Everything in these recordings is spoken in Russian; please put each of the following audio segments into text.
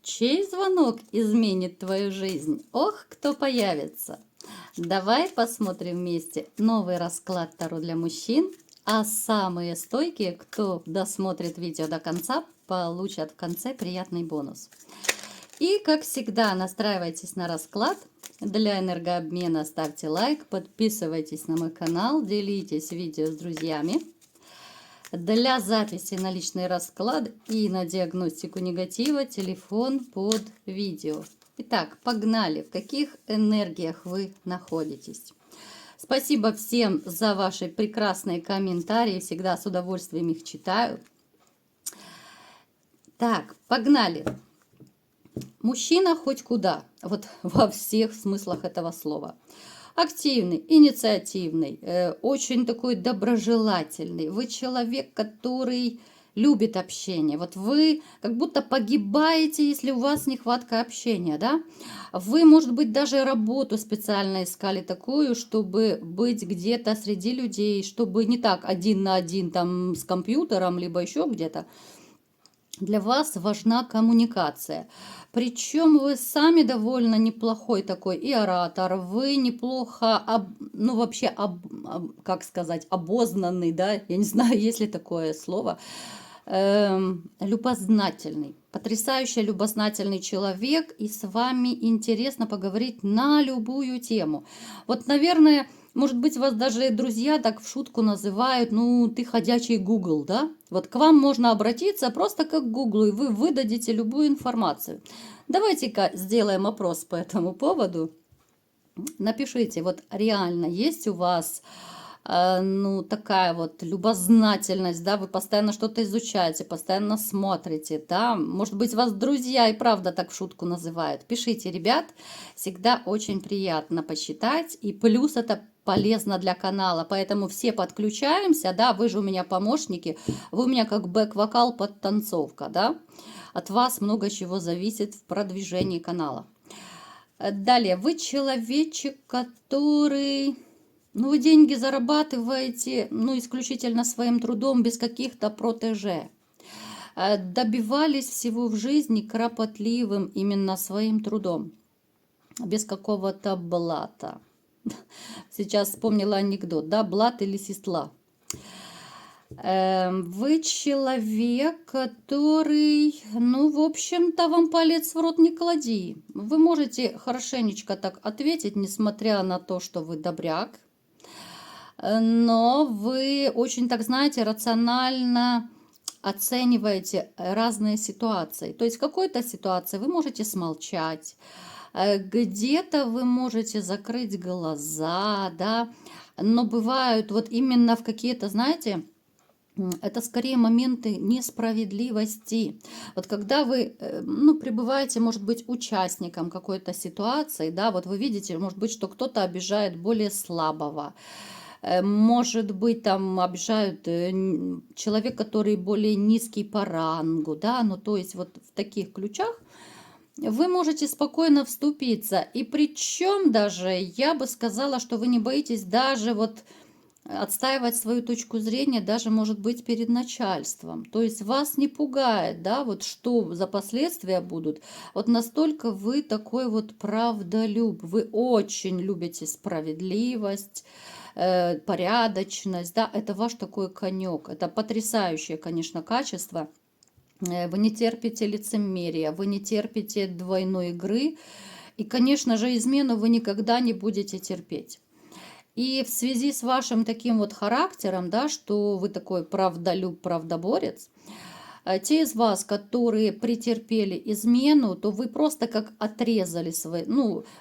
Чей звонок изменит твою жизнь? Ох, кто появится! Давай посмотрим вместе новый расклад Таро для мужчин, а самые стойкие, кто досмотрит видео до конца, получат в конце приятный бонус. И, как всегда, настраивайтесь на расклад. Для энергообмена ставьте лайк, подписывайтесь на мой канал, делитесь видео с друзьями. Для записи на личный расклад и на диагностику негатива телефон под видео. Итак, погнали. В каких энергиях вы находитесь? Спасибо всем за ваши прекрасные комментарии. Всегда с удовольствием их читаю. Так, погнали. Мужчина хоть куда. Вот во всех смыслах этого слова. Активный, инициативный, очень такой доброжелательный. Вы человек, который любит общение. Вот вы как будто погибаете, если у вас нехватка общения, да? Вы, может быть, даже работу специально искали такую, чтобы быть где-то среди людей, чтобы не так один на один там с компьютером, либо еще где-то. Для вас важна коммуникация. Причем вы сами довольно неплохой такой и оратор, вы неплохо, вообще, как сказать, обознанный, да, я не знаю, есть ли такое слово, любознательный, потрясающе любознательный человек, и с вами интересно поговорить на любую тему. Вот, наверное, может быть, вас даже друзья так в шутку называют, ну, ты ходячий Google, да? Вот к вам можно обратиться просто как к Google, и вы выдадите любую информацию. Давайте-ка сделаем опрос по этому поводу. Напишите, вот реально есть у вас, такая вот любознательность, да, вы постоянно что-то изучаете, постоянно смотрите, да, может быть, вас друзья и правда так в шутку называют. Пишите, ребят, всегда очень приятно почитать, и плюс это полезно для канала, поэтому все подключаемся, да, вы же у меня помощники, вы у меня как бэк-вокал под танцовка, да, от вас много чего зависит в продвижении канала. Далее, вы человечек, который, вы деньги зарабатываете, исключительно своим трудом, без каких-то протеже. Добивались всего в жизни кропотливым именно своим трудом, без какого-то блата. Сейчас вспомнила анекдот, да, блат или сестла. Вы человек, который, в общем-то, вам палец в рот не клади. Вы можете хорошенечко так ответить, несмотря на то, что вы добряк. Но вы очень, так знаете, рационально оцениваете разные ситуации. То есть в какой-то ситуации вы можете смолчать, где-то вы можете закрыть глаза, да. Но бывают вот именно в какие-то, знаете, это скорее моменты несправедливости. Вот когда вы, пребываете, может быть, участником какой-то ситуации, да, вот вы видите, может быть, что кто-то обижает более слабого, может быть, там обижают человека, который более низкий по рангу, да, то есть вот в таких ключах вы можете спокойно вступиться. И причем даже, я бы сказала, что вы не боитесь даже вот отстаивать свою точку зрения, даже, может быть, перед начальством. То есть вас не пугает, да, вот что за последствия будут. Вот настолько вы такой вот правдолюб. Вы очень любите справедливость, порядочность, да, это ваш такой конек. Это потрясающее, конечно, качество. Вы не терпите лицемерия, вы не терпите двойной игры. И, конечно же, измену вы никогда не будете терпеть. И в связи с вашим таким вот характером, да, что вы такой правдолюб, правдоборец, те из вас, которые претерпели измену, то вы просто как отрезали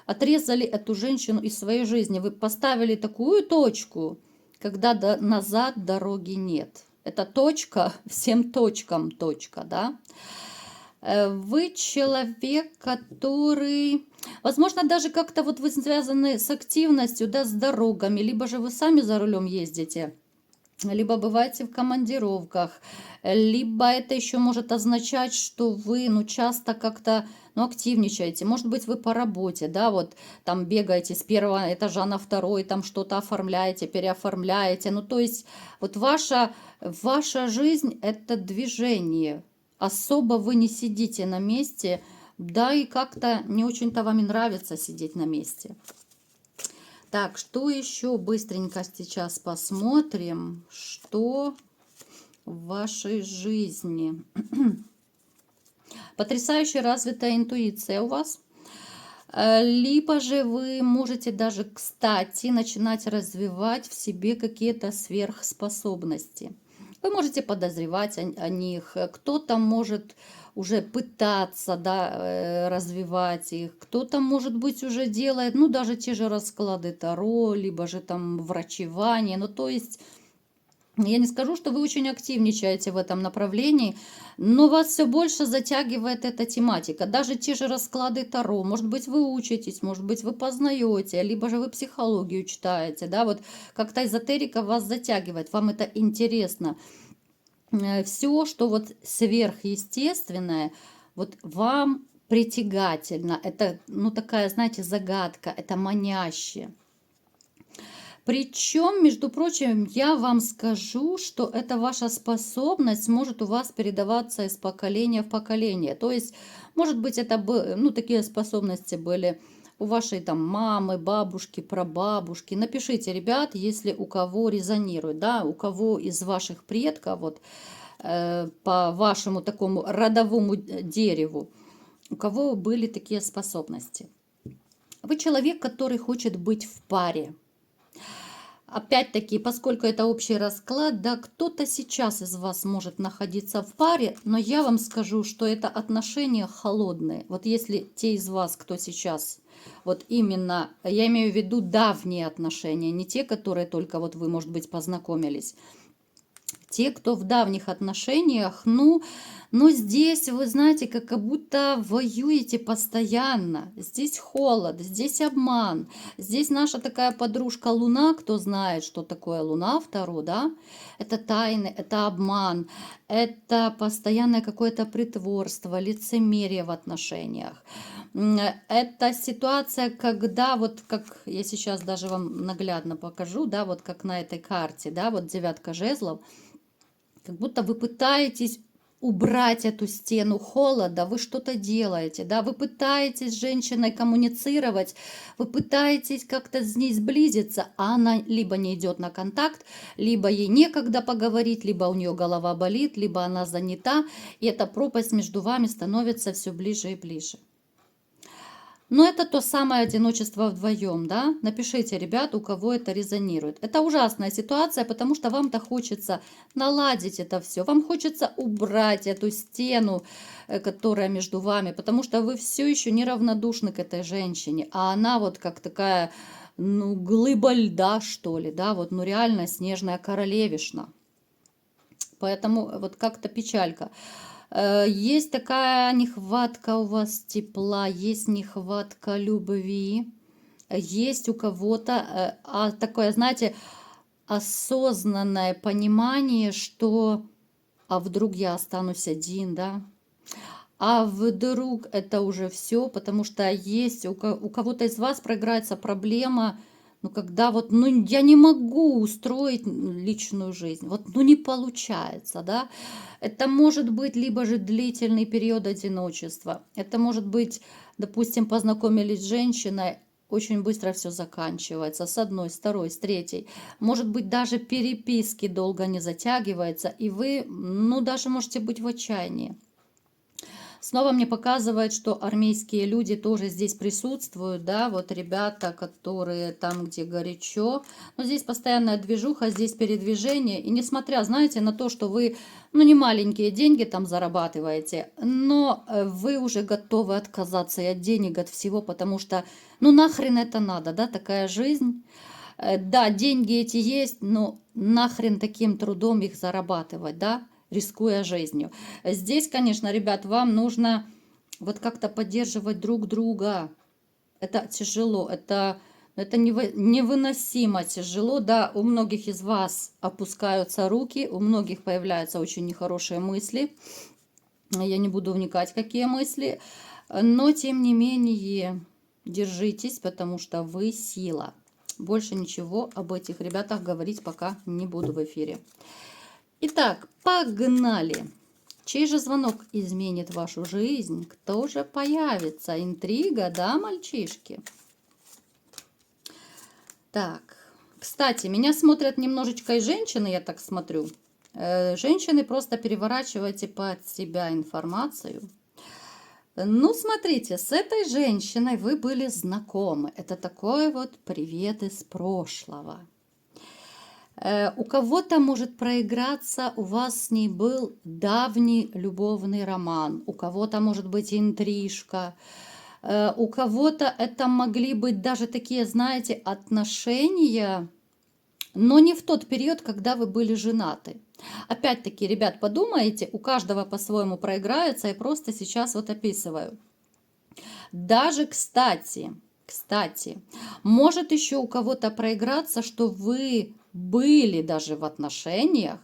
отрезали эту женщину из своей жизни. Вы поставили такую точку, когда назад дороги нет. Это точка, всем точкам точка, да. Вы человек, который, возможно, даже как-то вот вы связаны с активностью, да, с дорогами, либо же вы сами за рулем ездите, либо бываете в командировках, либо это еще может означать, что вы, часто как-то, активничаете. Может быть, вы по работе, да, вот там бегаете с первого этажа на второй, там что-то оформляете, переоформляете. То есть вот ваша жизнь – это движение. Особо вы не сидите на месте, Да, и как-то не очень-то вам и нравится сидеть на месте. Так, что еще быстренько сейчас посмотрим, что в вашей жизни. Потрясающе развитая интуиция у вас. Либо же вы можете даже, кстати, начинать развивать в себе какие-то сверхспособности. Вы можете подозревать о них. Кто-то может уже пытаться, да, развивать их. Кто-то, может быть, уже делает, ну, даже те же расклады Таро, либо же там врачевание. Ну, то есть я не скажу, что вы очень активничаете в этом направлении, но вас все больше затягивает эта тематика. Даже те же расклады Таро, может быть, вы учитесь, может быть, вы познаете, либо же вы психологию читаете, да, вот как-то эзотерика вас затягивает, вам это интересно. Все, что вот сверхъестественное, вот вам притягательно, это, ну, такая, знаете, загадка, это маняще. Причем, между прочим, я вам скажу, что эта ваша способность может у вас передаваться из поколения в поколение. То есть, может быть, это ну, такие способности были у вашей там мамы, бабушки, прабабушки. Напишите, ребят, если у кого резонирует, да, у кого из ваших предков, вот по вашему такому родовому дереву, у кого были такие способности. Вы человек, который хочет быть в паре. Опять-таки, поскольку это общий расклад, да, кто-то сейчас из вас может находиться в паре, но я вам скажу, что это отношения холодные. Вот если те из вас, кто сейчас, вот именно, я имею в виду давние отношения, не те, которые только вот вы, может быть, познакомились. Те, кто в давних отношениях, ну, но здесь, вы знаете, как будто воюете постоянно. Здесь холод, здесь обман. Здесь наша такая подружка Луна, кто знает, что такое Луна, Таро, да? Это тайны, это обман, это постоянное какое-то притворство, лицемерие в отношениях. Это ситуация, когда вот как я сейчас даже вам наглядно покажу, да, вот как на этой карте, да, вот девятка жезлов, как будто вы пытаетесь убрать эту стену холода, вы что-то делаете, да, вы пытаетесь с женщиной коммуницировать, вы пытаетесь как-то с ней сблизиться, а она либо не идет на контакт, либо ей некогда поговорить, либо у нее голова болит, либо она занята, и эта пропасть между вами становится все ближе и ближе. Но это то самое одиночество вдвоем, да? Напишите, ребят, у кого это резонирует. Это ужасная ситуация, потому что вам-то хочется наладить это все. Вам хочется убрать эту стену, которая между вами, потому что вы все еще неравнодушны к этой женщине, а она вот как такая, ну, глыба льда, что ли, да? Вот, ну, реально снежная королевишна. Поэтому вот как-то печалька. Есть такая нехватка у вас тепла, есть нехватка любви, есть у кого-то такое, знаете, осознанное понимание, что а вдруг я останусь один, да? А вдруг это уже все, потому что есть у кого-то из вас проиграется проблема, ну, когда вот, ну, я не могу устроить личную жизнь, вот, ну, не получается, да. Это может быть либо же длительный период одиночества, это может быть, допустим, познакомились с женщиной, очень быстро все заканчивается, с одной, с второй, с третьей. Может быть, даже переписки долго не затягивается, и вы, ну, даже можете быть в отчаянии. Снова мне показывает, что армейские люди тоже здесь присутствуют, да, вот ребята, которые там, где горячо. Но здесь постоянная движуха, здесь передвижение. И несмотря, знаете, на то, что вы, ну, не маленькие деньги там зарабатываете, но вы уже готовы отказаться и от денег, от всего, потому что, ну, нахрен это надо, да, такая жизнь. Да, деньги эти есть, но нахрен таким трудом их зарабатывать, да, рискуя жизнью. Здесь, конечно, ребят, вам нужно вот как-то поддерживать друг друга. Это тяжело, это невыносимо тяжело. Да, у многих из вас опускаются руки, у многих появляются очень нехорошие мысли. Я не буду вникать, какие мысли, но тем не менее держитесь, потому что вы сила. Больше ничего об этих ребятах говорить пока не буду в эфире. Итак, погнали. Чей же звонок изменит вашу жизнь? Кто же появится? Интрига, да, мальчишки? Так, кстати, меня смотрят немножечко и женщины, я так смотрю. Женщины, просто переворачивайте под себя информацию. Ну, смотрите, с этой женщиной вы были знакомы. Это такой вот привет из прошлого. У кого-то может проиграться, у вас с ней был давний любовный роман, у кого-то может быть интрижка, у кого-то это могли быть даже такие, знаете, отношения, но не в тот период, когда вы были женаты. Опять-таки, ребят, подумайте, у каждого по-своему проиграется, я просто сейчас вот описываю. Даже, кстати, может еще у кого-то проиграться, что вы были даже в отношениях,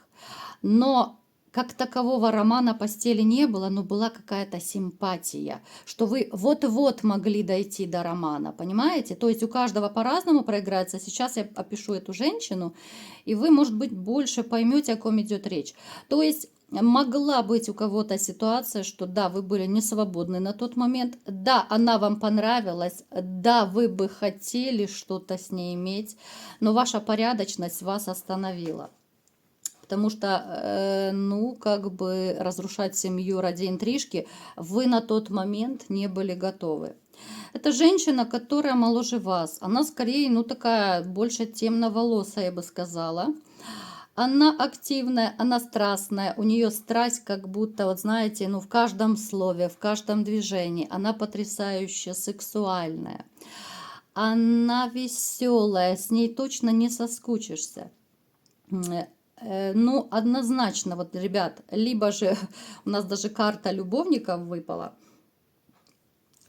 но как такового романа постели не было, но была какая-то симпатия, что вы вот-вот могли дойти до романа, понимаете? То есть у каждого по-разному проиграется. Сейчас я опишу эту женщину, и вы, может быть, больше поймете, о ком идет речь. То есть могла быть у кого-то ситуация, что да, вы были не свободны на тот момент, да, она вам понравилась, да, вы бы хотели что-то с ней иметь, но ваша порядочность вас остановила. Потому что, ну, как бы разрушать семью ради интрижки вы на тот момент не были готовы. Это женщина, которая моложе вас. Она скорее, ну, такая больше темноволосая, я бы сказала. Она активная, она страстная, у нее страсть как будто, вот знаете, ну в каждом слове, в каждом движении. Она потрясающе сексуальная, она веселая, с ней точно не соскучишься. Ну, однозначно, вот, ребят, либо же у нас даже карта любовников выпала,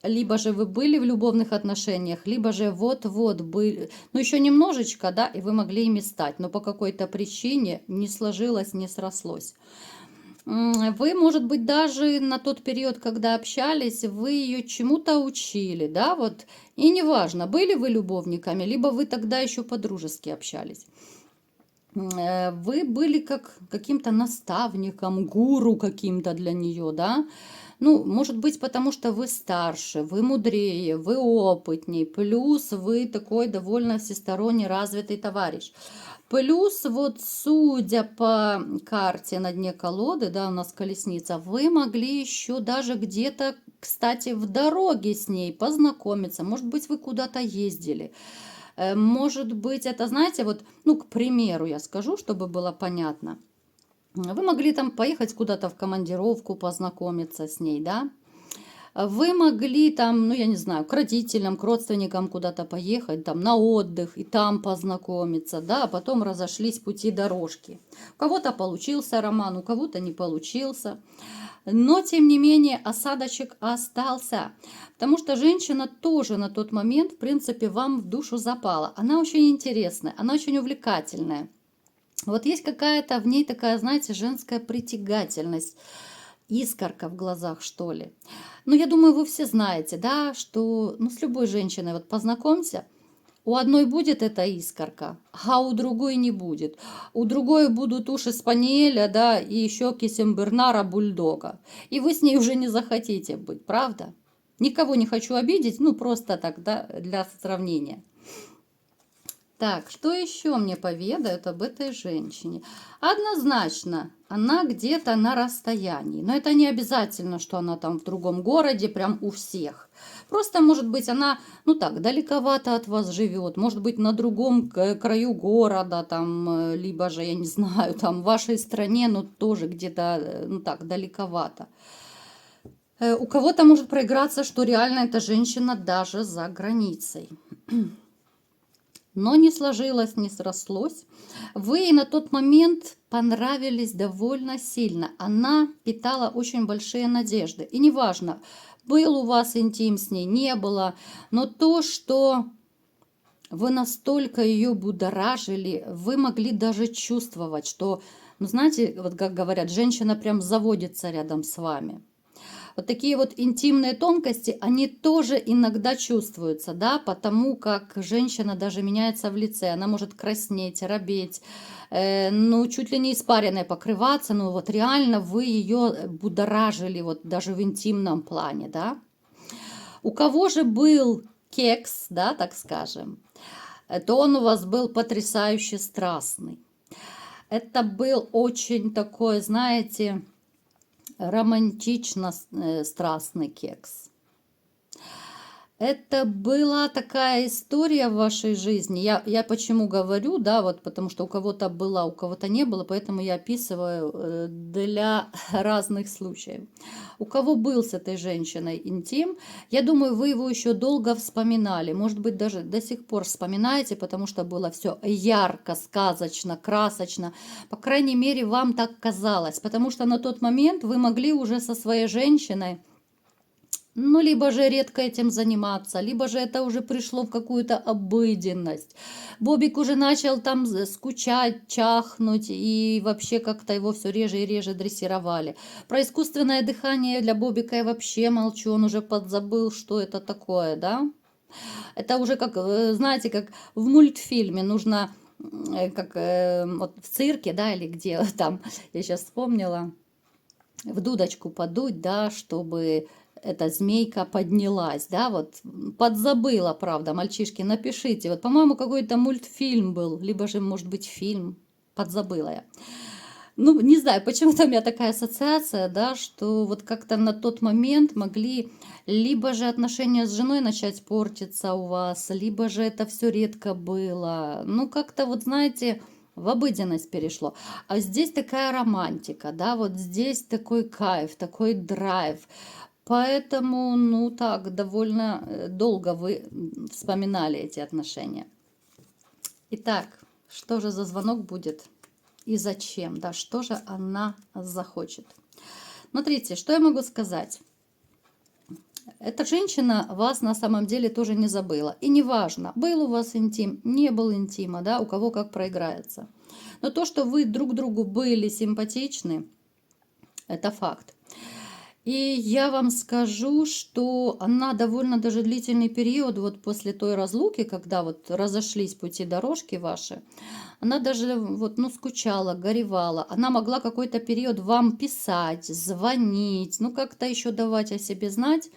либо же вы были в любовных отношениях, либо же вот-вот были, ну еще немножечко, да, и вы могли ими стать, но по какой-то причине не сложилось, не срослось. Вы, может быть, даже на тот период, когда общались, вы ее чему-то учили, да, вот, и неважно, были вы любовниками, либо вы тогда еще по-дружески общались. Вы были как каким-то наставником, гуру каким-то для нее, да. Ну, может быть, потому что вы старше, вы мудрее, вы опытней, плюс вы такой довольно всесторонне развитый товарищ. Плюс вот, судя по карте на дне колоды, да, у нас колесница, вы могли еще даже где-то, кстати, в дороге с ней познакомиться. Может быть, вы куда-то ездили. Может быть, это, знаете, вот, ну, к примеру, я скажу, чтобы было понятно. Вы могли там поехать куда-то в командировку, познакомиться с ней, да? Вы могли там, ну, я не знаю, к родителям, к родственникам куда-то поехать, там, на отдых, и там познакомиться, да, а потом разошлись пути дорожки. У кого-то получился роман, у кого-то не получился. Но, тем не менее, осадочек остался. Потому что женщина тоже на тот момент, в принципе, вам в душу запала. Она очень интересная, она очень увлекательная. Вот есть какая-то в ней такая, знаете, женская притягательность, искорка в глазах, что ли. Ну, я думаю, вы все знаете, да, что, ну, с любой женщиной вот познакомься, у одной будет эта искорка, а у другой не будет. У другой будут уши спаниеля, да, и щеки сенбернара бульдога. И вы с ней уже не захотите быть, правда? Никого не хочу обидеть, ну, просто так, да, для сравнения. Так, что еще мне поведают об этой женщине? Однозначно, она где-то на расстоянии. Но это не обязательно, что она там в другом городе, прям у всех. Просто, может быть, она, ну так, далековато от вас живет. Может быть, на другом краю города, там, либо же, я не знаю, там в вашей стране, но тоже где-то, ну так, далековато. У кого-то может проиграться, что реально эта женщина даже за границей. Но не сложилось, не срослось. Вы ей на тот момент понравились довольно сильно. Она питала очень большие надежды. И неважно, был у вас интим с ней, не было. Но то, что вы настолько ее будоражили, вы могли даже чувствовать, что, ну знаете, вот как говорят, женщина прям заводится рядом с вами. Вот такие вот интимные тонкости, они тоже иногда чувствуются, да, потому как женщина даже меняется в лице, она может краснеть, робеть, ну, чуть ли не испаренной покрываться, ну, вот реально вы ее будоражили, вот даже в интимном плане, да. У кого же был кекс, да, так скажем, то он у вас был потрясающе страстный. Это был очень такой, знаете, романтично страстный кекс. Это была такая история в вашей жизни. Я почему говорю, да, вот потому что у кого-то была, у кого-то не было, поэтому я описываю для разных случаев. У кого был с этой женщиной интим, я думаю, вы его еще долго вспоминали. Может быть, даже до сих пор вспоминаете, потому что было все ярко, сказочно, красочно. По крайней мере, вам так казалось. Потому что на тот момент вы могли уже со своей женщиной, ну, либо же редко этим заниматься, либо же это уже пришло в какую-то обыденность. Бобик уже начал там скучать, чахнуть, и вообще как-то его все реже и реже дрессировали. Про искусственное дыхание для Бобика я вообще молчу, он уже подзабыл, что это такое, да? Это уже как, знаете, как в мультфильме нужно, как вот в цирке, да, или где там, я сейчас вспомнила, в дудочку подуть, да, чтобы эта змейка поднялась, да, вот подзабыла, правда, мальчишки, напишите, вот, по-моему, какой-то мультфильм был, либо же, может быть, фильм, подзабыла я. Ну, не знаю, почему-то у меня такая ассоциация, да, что вот как-то на тот момент могли либо же отношения с женой начать портиться у вас, либо же это все редко было. Ну, как-то вот, знаете, в обыденность перешло. А здесь такая романтика, да, вот здесь такой кайф, такой драйв. Поэтому, ну так, довольно долго вы вспоминали эти отношения. Итак, что же за звонок будет? И зачем, да, что же она захочет. Смотрите, что я могу сказать. Эта женщина вас на самом деле тоже не забыла. И неважно, был у вас интим, не был интима, да, у кого как проиграется. Но то, что вы друг другу были симпатичны, это факт. И я вам скажу, что она довольно даже длительный период, вот после той разлуки, когда вот разошлись пути дорожки ваши, она даже вот, ну, скучала, горевала. Она могла какой-то период вам писать, звонить, ну, как-то еще давать о себе знать.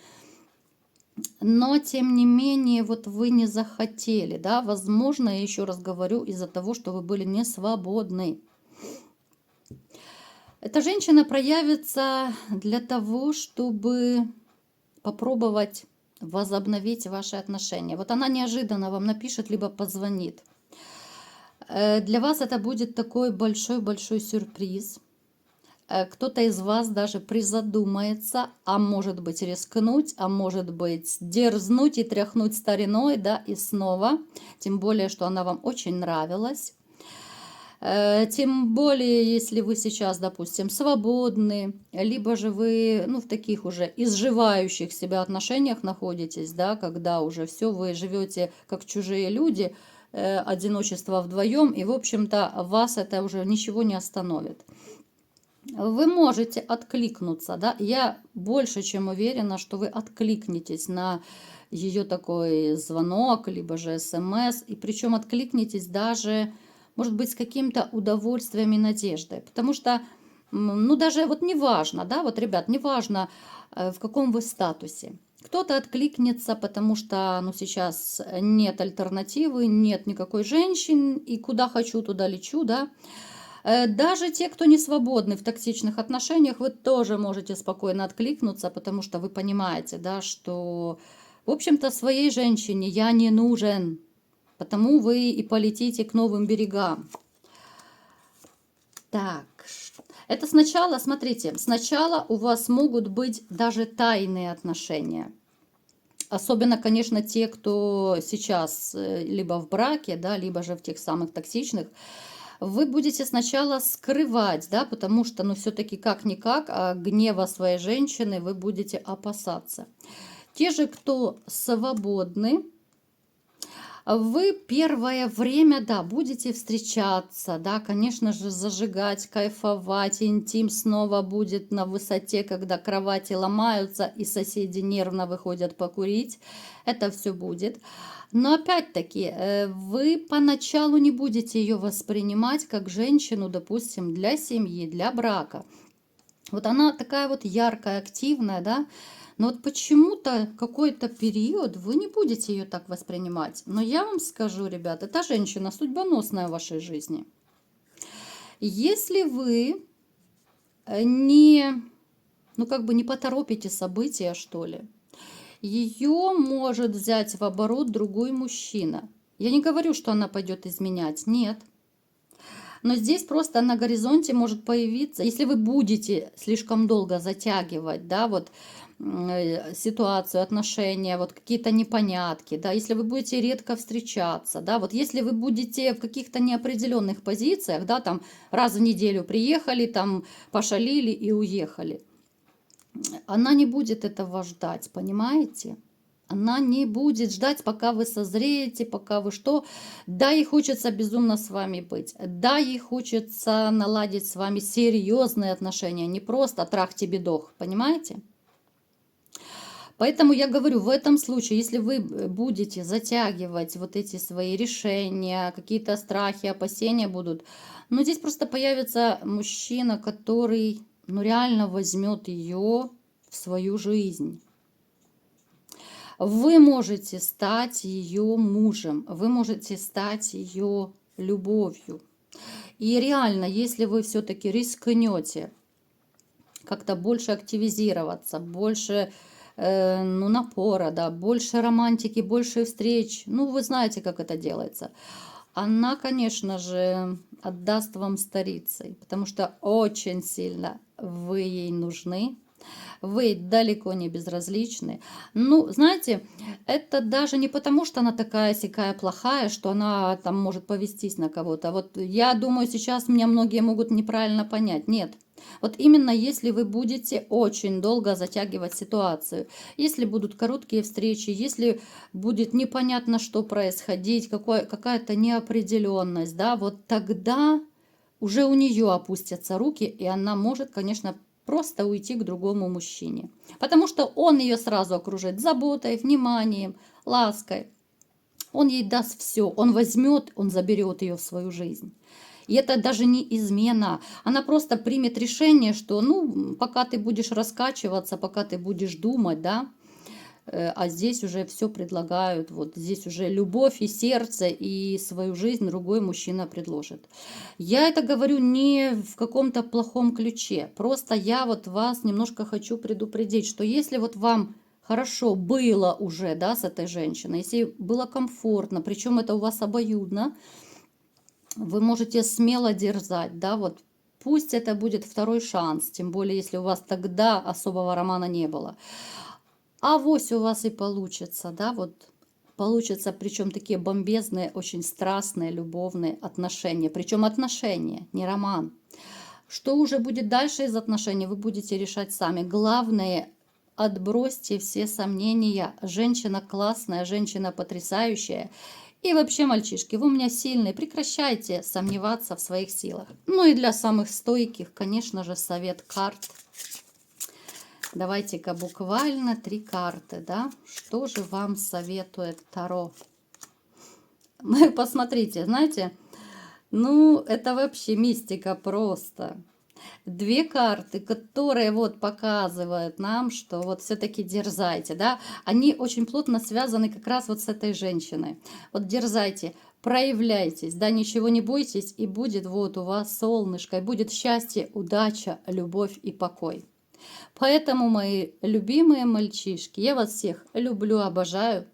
Но, тем не менее, вот вы не захотели, да, возможно, я еще раз говорю, из-за того, что вы были не свободны. Эта женщина проявится для того, чтобы попробовать возобновить ваши отношения. Вот она неожиданно вам напишет, либо позвонит. Для вас это будет такой большой-большой сюрприз. Кто-то из вас даже призадумается, а может быть рискнуть, а может быть дерзнуть и тряхнуть стариной, да, и снова. Тем более, что она вам очень нравилась. Тем более, если вы сейчас, допустим, свободны, либо же вы, ну, в таких уже изживающих себя отношениях находитесь, да, когда уже все, вы живете как чужие люди, одиночество вдвоем, и, в общем-то, вас это уже ничего не остановит. Вы можете откликнуться, да, я больше чем уверена, что вы откликнетесь на ее такой звонок, либо же смс, и причем откликнетесь даже, может быть, с каким-то удовольствием и надеждой, потому что, ну, даже вот неважно, да, вот, ребят, неважно, в каком вы статусе. Кто-то откликнется, потому что, ну, сейчас нет альтернативы, нет никакой женщины, и куда хочу, туда лечу, да. Даже те, кто не свободны в токсичных отношениях, вы тоже можете спокойно откликнуться, потому что вы понимаете, да, что, в общем-то, своей женщине я не нужен, потому вы и полетите к новым берегам. Так, это сначала, смотрите, сначала у вас могут быть даже тайные отношения. Особенно, конечно, те, кто сейчас либо в браке, да, либо же в тех самых токсичных, вы будете сначала скрывать, да, потому что, ну, все-таки как-никак, гнева своей женщины вы будете опасаться. Те же, кто свободны, Вы первое время, да, будете встречаться, да, конечно же, зажигать, кайфовать, интим снова будет на высоте, когда кровати ломаются и соседи нервно выходят покурить. Это все будет. Но опять-таки, вы поначалу не будете ее воспринимать как женщину, допустим, для семьи, для брака. Вот она такая вот яркая, активная, да, но вот почему-то какой-то период вы не будете ее так воспринимать. Но я вам скажу, ребят, эта женщина судьбоносная в вашей жизни. Если вы не, ну как бы не поторопите события, что ли, ее может взять в оборот другой мужчина. Я не говорю, что она пойдет изменять, нет. Но здесь просто на горизонте может появиться, если вы будете слишком долго затягивать, да, вот ситуацию, отношения, вот какие-то непонятки, да, если вы будете редко встречаться, да, вот если вы будете в каких-то неопределенных позициях, да, там раз в неделю приехали, там пошалили и уехали, она не будет этого ждать, понимаете? Она не будет ждать, пока вы созреете, пока вы что. Да, ей хочется безумно с вами быть. Да, ей хочется наладить с вами серьезные отношения, не просто трах-тебе-дох, понимаете? Поэтому я говорю, в этом случае, если вы будете затягивать вот эти свои решения, какие-то страхи, опасения будут, ну здесь просто появится мужчина, который, ну реально возьмет ее в свою жизнь. Вы можете стать ее мужем, вы можете стать ее любовью. И реально, если вы все-таки рискнете как-то больше активизироваться, больше ну, напора, да, больше романтики, больше встреч, ну, вы знаете, как это делается. Она, конечно же, отдаст вам старицей, потому что очень сильно вы ей нужны. Вы далеко не безразличны. Ну, знаете, это даже не потому, что она такая-сякая плохая, что она там может повестись на кого-то. Вот я думаю, сейчас меня многие могут неправильно понять. Нет. Вот именно если вы будете очень долго затягивать ситуацию, если будут короткие встречи, если будет непонятно, что происходить, какая-то неопределенность, да, вот тогда уже у нее опустятся руки, и она может, конечно, просто уйти к другому мужчине. Потому что он ее сразу окружит заботой, вниманием, лаской. Он ей даст все. Он возьмет, он заберет ее в свою жизнь. И это даже не измена. Она просто примет решение, что ну, пока ты будешь раскачиваться, пока ты будешь думать, да, а здесь уже все предлагают, вот здесь уже любовь и сердце, и свою жизнь другой мужчина предложит. Я это говорю не в каком-то плохом ключе, просто я вот вас немножко хочу предупредить, что если вот вам хорошо было уже, да, с этой женщиной, если было комфортно, причем это у вас обоюдно, вы можете смело дерзать, да, вот пусть это будет второй шанс, тем более если у вас тогда особого романа не было. Авось у вас и получится, да, вот получится, причем такие бомбезные, очень страстные, любовные отношения. Причем отношения, не роман. Что уже будет дальше из отношений, вы будете решать сами. Главное, отбросьте все сомнения. Женщина классная, женщина потрясающая. И вообще, мальчишки, вы у меня сильные, прекращайте сомневаться в своих силах. Ну и для самых стойких, конечно же, совет карт. Давайте-ка буквально 3 карты, да? Что же вам советует Таро? Посмотрите, знаете, ну, это вообще мистика просто. 2 карты, которые вот показывают нам, что вот все-таки дерзайте, да? Они очень плотно связаны как раз вот с этой женщиной. Вот дерзайте, проявляйтесь, да, ничего не бойтесь, и будет вот у вас солнышко, и будет счастье, удача, любовь и покой. Поэтому, мои любимые мальчишки, я вас всех люблю, обожаю.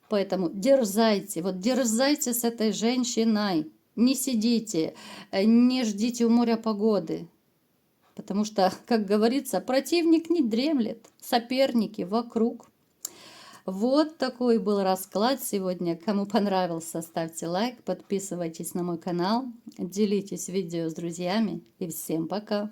Поэтому дерзайте, вот дерзайте с этой женщиной. Не сидите, не ждите у моря погоды. Потому что, как говорится, противник не дремлет, соперники вокруг. Вот такой был расклад сегодня. Кому понравился, ставьте лайк, подписывайтесь на мой канал, делитесь видео с друзьями. И всем пока!